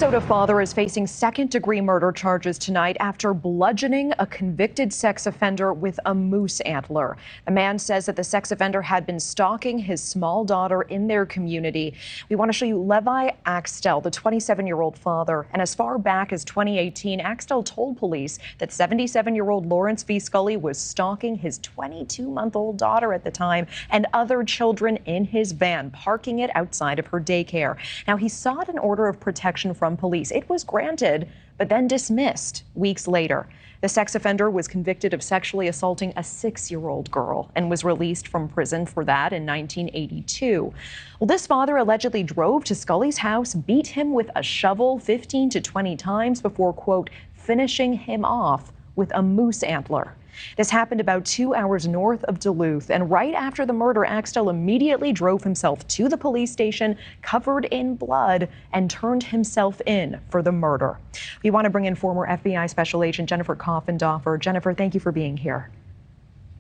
Minnesota father is facing second-degree murder charges tonight after bludgeoning a convicted sex offender with a moose antler. The man says that the sex offender had been stalking his small daughter in their community. We want to show you Levi Axtell, the 27-year-old father. And as far back as 2018, Axtell told police that 77-year-old Lawrence V. Scully was stalking his 22-month-old daughter at the time and other children in his van, parking it outside of her daycare. Now, he sought an order of protection from police. It was granted, but then dismissed weeks later. The sex offender was convicted of sexually assaulting a 6-year-old girl and was released from prison for that in 1982. Well, this father allegedly drove to Scully's house, beat him with a shovel 15 to 20 times before, quote, finishing him off with a moose antler. This happened about 2 hours north of Duluth, and right after the murder, Axtell immediately drove himself to the police station, covered in blood, and turned himself in for the murder. We want to bring in former FBI Special Agent Jennifer Coffindaffer. Jennifer, thank you for being here.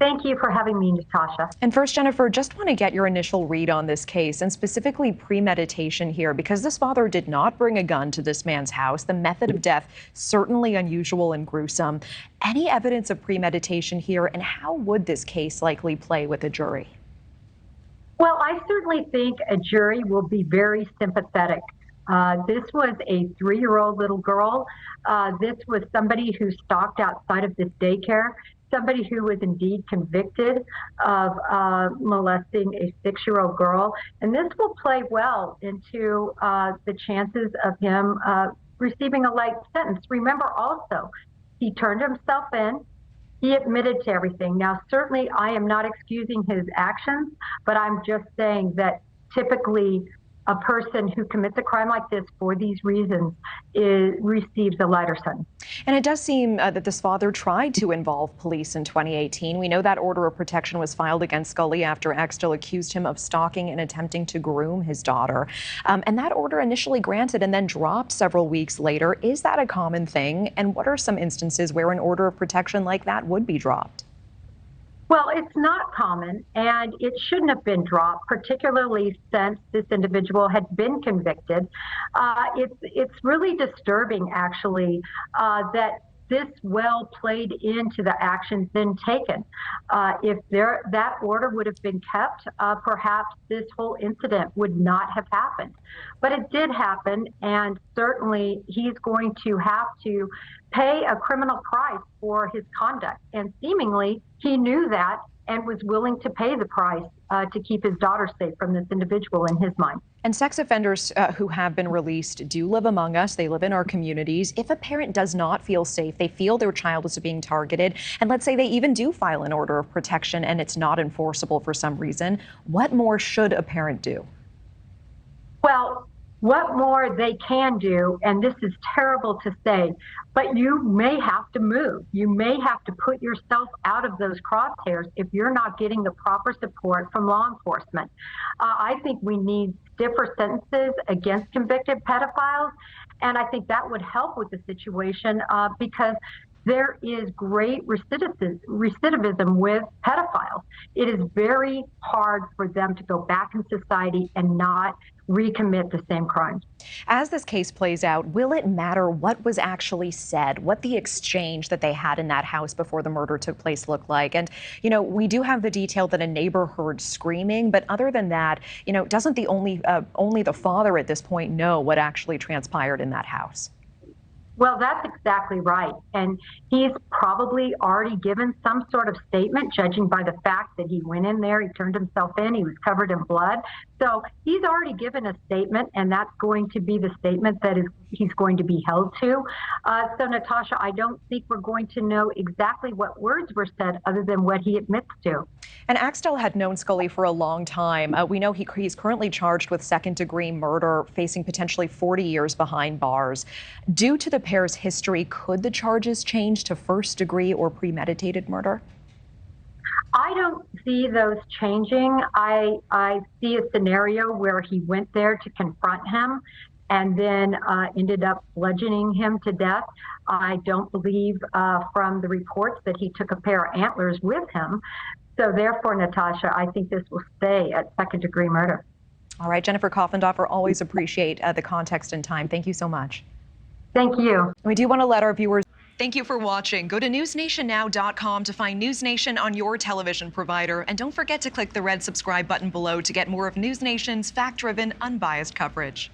Thank you for having me, Natasha. And first, Jennifer, just want to get your initial read on this case, and specifically premeditation here, because this father did not bring a gun to this man's house. The method of death, certainly unusual and gruesome. Any evidence of premeditation here, and how would this case likely play with a jury? Well, I certainly think a jury will be very sympathetic. This was a 3-year-old little girl. This was somebody who stalked outside of this daycare. Somebody who was indeed convicted of molesting a 6-year-old girl. And this will play well into the chances of him receiving a light sentence. Remember also, he turned himself in. He admitted to everything. Now, certainly I am not excusing his actions, but I'm just saying that typically a person who commits a crime like this for these reasons receives a lighter sentence. And it does seem that this father tried to involve police in 2018. We know that order of protection was filed against Scully after Axtell accused him of stalking and attempting to groom his daughter. And that order initially granted and then dropped several weeks later. Is that a common thing? And what are some instances where an order of protection like that would be dropped? Well, it's not common, and it shouldn't have been dropped, particularly since this individual had been convicted. It's really disturbing, actually, that this well played into the actions then taken. If that order would have been kept, perhaps this whole incident would not have happened. But it did happen, and certainly he's going to have to pay a criminal price for his conduct. And seemingly he knew that and was willing to pay the price to keep his daughter safe from this individual in his mind. And sex offenders who have been released do live among us. They live in our communities. If a parent does not feel safe, they feel their child is being targeted, and let's say they even do file an order of protection and it's not enforceable for some reason, what more should a parent do? Well, what more they can do, and this is terrible to say, but you may have to move. You may have to put yourself out of those crosshairs if you're not getting the proper support from law enforcement. I think we need stiffer sentences against convicted pedophiles, and I think that would help with the situation because there is great recidivism with pedophiles. It is very hard for them to go back in society and not recommit the same crimes. As this case plays out, will it matter what was actually said, what the exchange that they had in that house before the murder took place looked like? And, you know, we do have the detail that a neighbor heard screaming, but other than that, you know, doesn't the only the father at this point know what actually transpired in that house? Well, that's exactly right. And he's probably already given some sort of statement, judging by the fact that he went in there, he turned himself in, he was covered in blood. So he's already given a statement, and that's going to be the statement that he's going to be held to. So, Natasha, I don't think we're going to know exactly what words were said other than what he admits to. And Axtell had known Scully for a long time. We know he's currently charged with second-degree murder, facing potentially 40 years behind bars. Due to the pair's history, could the charges change to first-degree or premeditated murder? I don't see those changing. I see a scenario where he went there to confront him and then ended up bludgeoning him to death. I don't believe from the reports that he took a pair of antlers with him. So therefore, Natasha, I think this will stay at second-degree murder. All right, Jennifer Coffindaffer, always appreciate the context and time. Thank you so much. Thank you. We do want to let our viewers. Thank you for watching. Go to newsnationnow.com to find News Nation on your television provider. And don't forget to click the red subscribe button below to get more of News Nation's fact-driven, unbiased coverage.